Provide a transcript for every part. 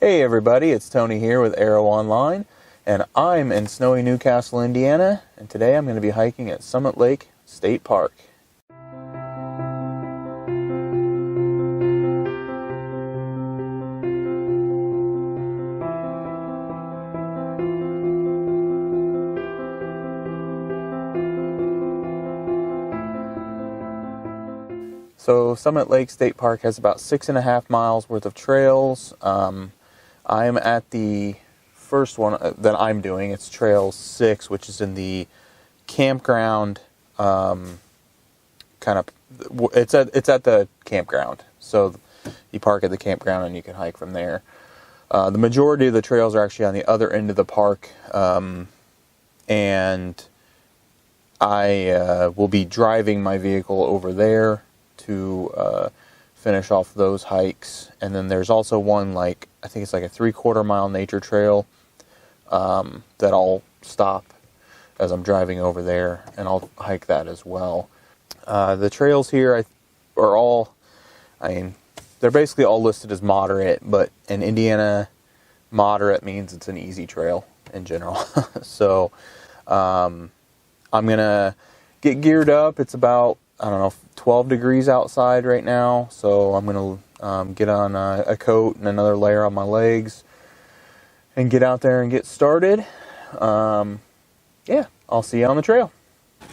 Hey everybody, it's Tony here with ARO-Online, and I'm in snowy Newcastle, Indiana, and today I'm going to be hiking at Summit Lake State Park. So Summit Lake State Park has about 6.5 miles worth of trails. I'm at the first one that I'm doing. It's Trail 6, which is in the campground. It's at the campground. So you park at the campground and you can hike from there. The majority of the trails are actually on the other end of the park, and I will be driving my vehicle over there to finish off those hikes. And then there's also one, I think it's like a 3/4 mile nature trail that I'll stop as I'm driving over there, and I'll hike that as well. The trails here are all, they're basically all listed as moderate, but in Indiana, moderate means it's an easy trail in general. So I'm going to get geared up. It's about, 12 degrees outside right now, so I'm going to get on a coat and another layer on my legs and get out there and get started. Yeah, I'll see you on the trail.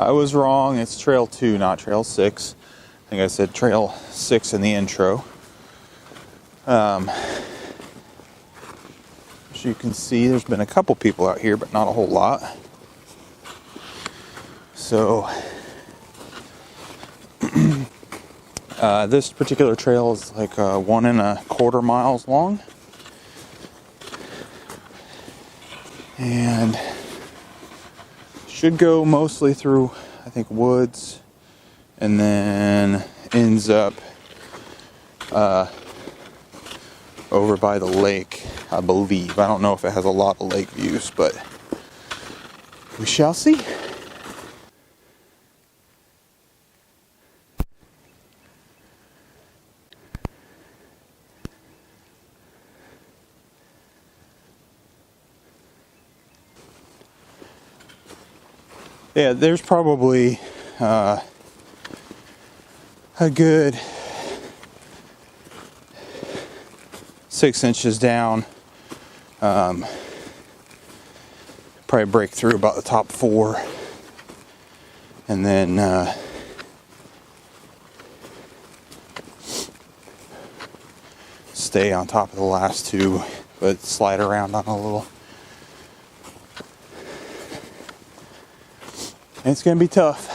I was wrong. It's Trail 2, not Trail 6. I think I said Trail 6 in the intro. As you can see, there's been a couple people out here, but not a whole lot. So this particular trail is like 1.25 miles long, and should go mostly through, I think, woods, and then ends up over by the lake, I believe. I don't know if it has a lot of lake views, but we shall see. Yeah, there's probably a good 6 inches down. Probably break through about the top 4, and then stay on top of the last 2, but slide around on a little. It's going to be tough.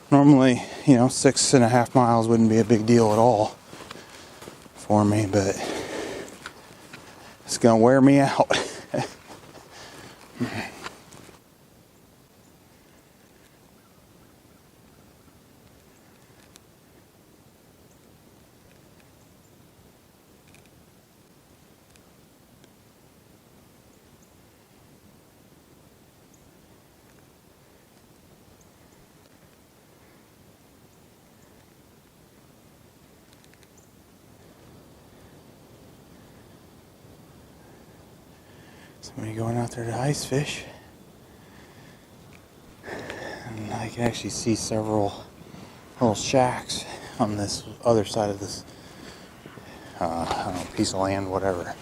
Normally, 6.5 miles wouldn't be a big deal at all for me, but it's going to wear me out. Somebody going out there to ice fish, and I can actually see several little shacks on this other side of this piece of land, whatever.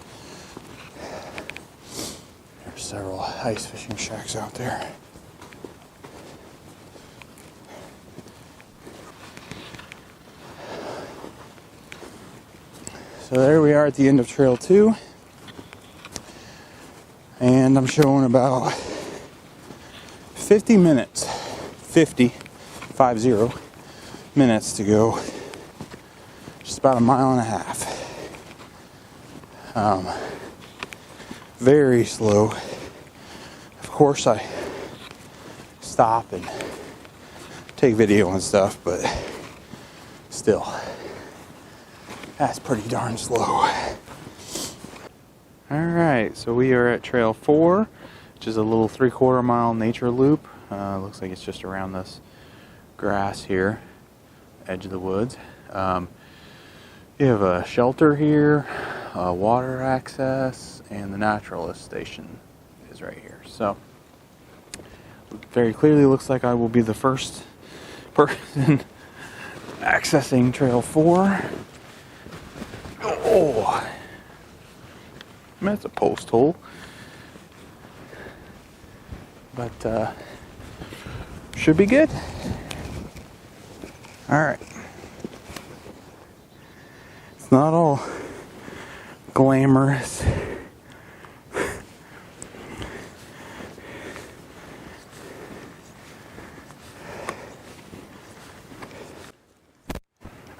There's several ice fishing shacks out there. So there we are at the end of Trail 2. And I'm showing about 50 minutes to go. Just about 1.5 miles. Very slow. Of course, I stop and take video and stuff, but still, that's pretty darn slow. Alright, so we are at Trail 4, which is a little 3/4 mile nature loop. Looks like it's just around this grass here, edge of the woods. You have a shelter here, water access, and the naturalist station is right here. So very clearly looks like I will be the first person accessing Trail 4. Oh, I mean, it's a post hole, but should be good. All right. It's not all glamorous.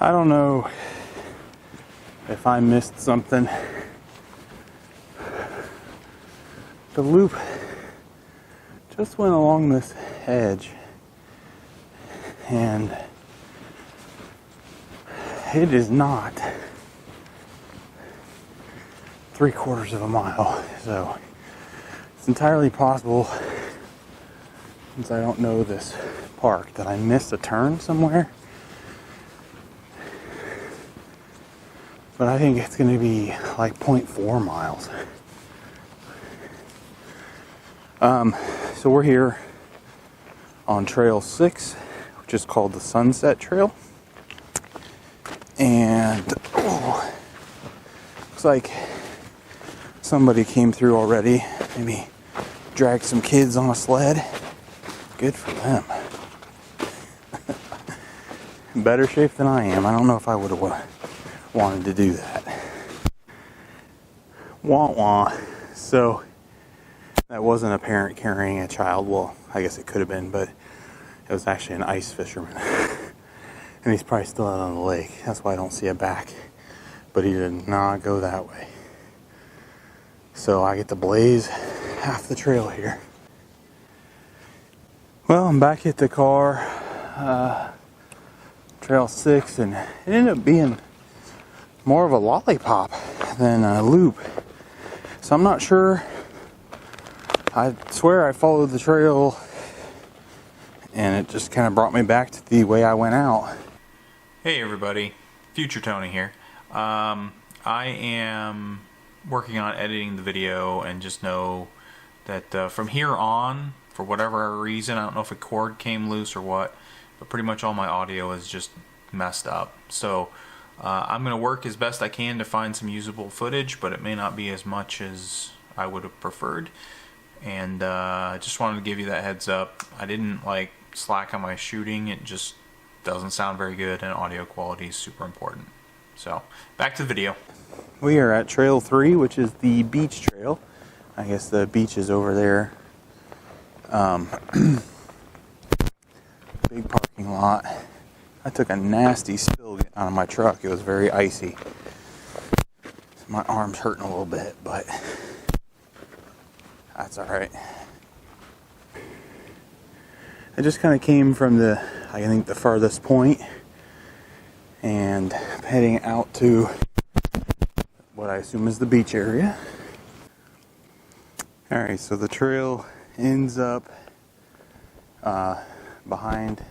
I don't know if I missed something. The loop just went along this edge, and it is not 3/4 of a mile, so it's entirely possible, since I don't know this park, that I missed a turn somewhere. But I think it's going to be like 0.4 miles. So we're here on Trail 6, which is called the Sunset Trail. And looks like somebody came through already. Maybe dragged some kids on a sled. Good for them. In better shape than I am. I don't know if I would have wanted to do that. Wah wah. So that wasn't a parent carrying a child. Well, I guess it could have been, but it was actually an ice fisherman. And he's probably still out on the lake. That's why I don't see a back. But he did not go that way. So I get to blaze half the trail here. Well, I'm back at the car, Trail 6, and it ended up being more of a lollipop than a loop. So I'm not sure. I swear I followed the trail and it just kind of brought me back to the way I went out. Hey everybody, Future Tony here. I am working on editing the video, and just know that from here on, for whatever reason, I don't know if a cord came loose or what, but pretty much all my audio is just messed up. So I'm going to work as best I can to find some usable footage, but it may not be as much as I would have preferred. And I just wanted to give you that heads up. I didn't slack on my shooting. It just doesn't sound very good, and audio quality is super important. So back to the video. We are at Trail 3, which is the beach trail. I guess the beach is over there. Big parking lot. I took a nasty spill out of my truck. It was very icy. So my arm's hurting a little bit, but that's alright. I just kind of came from I think the farthest point, and I'm heading out to what I assume is the beach area. Alright, so the trail ends up behind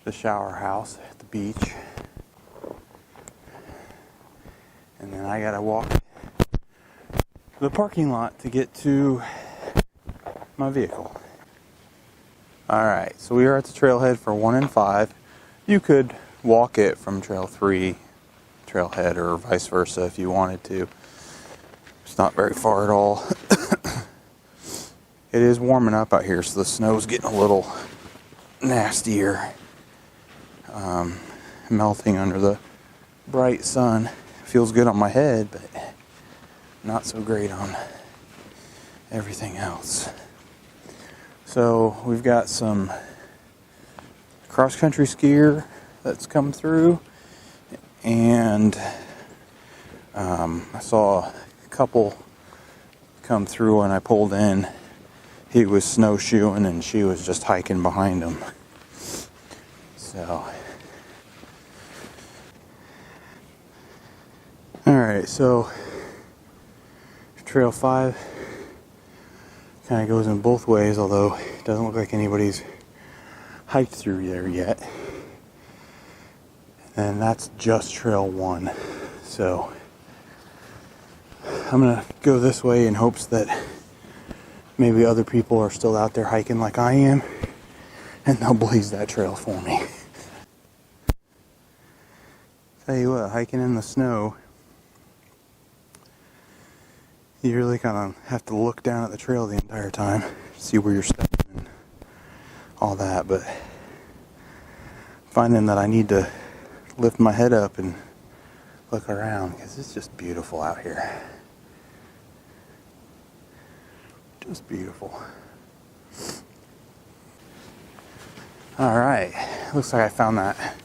the shower house at the beach, and then I gotta walk to the parking lot to get to my vehicle. Alright, so we are at the trailhead for 1 and 5. You could walk it from Trail 3 trailhead, or vice versa if you wanted to. It's not very far at all. It is warming up out here, so the snow's getting a little nastier. Melting under the bright sun. Feels good on my head, but not so great on everything else. So we've got some cross-country skier that's come through, and I saw a couple come through when I pulled in. He was snowshoeing and she was just hiking behind him. So, alright, so Trail 5 kind of goes in both ways, although it doesn't look like anybody's hiked through there yet. And that's just Trail 1. So I'm gonna go this way in hopes that maybe other people are still out there hiking like I am, and they'll blaze that trail for me. Tell you what, hiking in the snow, you really kind of have to look down at the trail the entire time, see where you're stepping and all that, but finding that I need to lift my head up and look around because it's just beautiful out here. Just beautiful. Alright, looks like I found that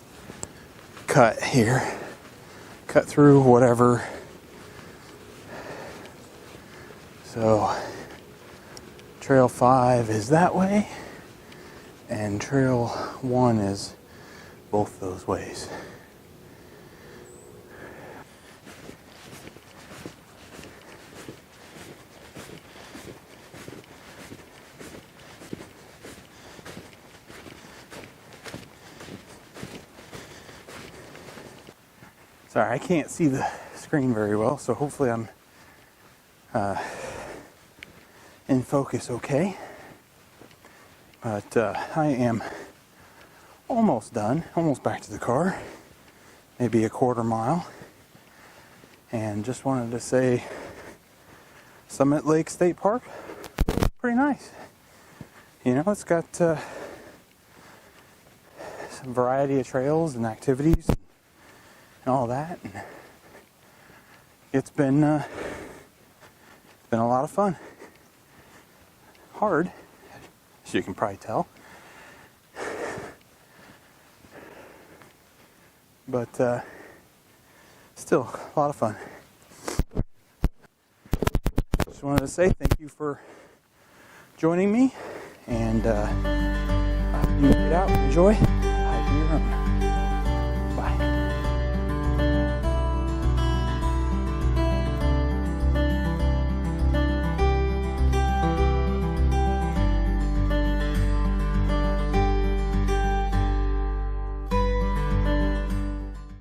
cut here. Cut through whatever. So, Trail 5 is that way, and Trail 1 is both those ways. Sorry, I can't see the screen very well, so hopefully I'm in focus okay. But I am almost done, almost back to the car, maybe a quarter mile. And just wanted to say Summit Lake State Park, pretty nice. You know, it's got some variety of trails and activities and all that. And it's been a lot of fun. Hard, as you can probably tell. But still a lot of fun. Just wanted to say thank you for joining me, and I hope you get out and enjoy.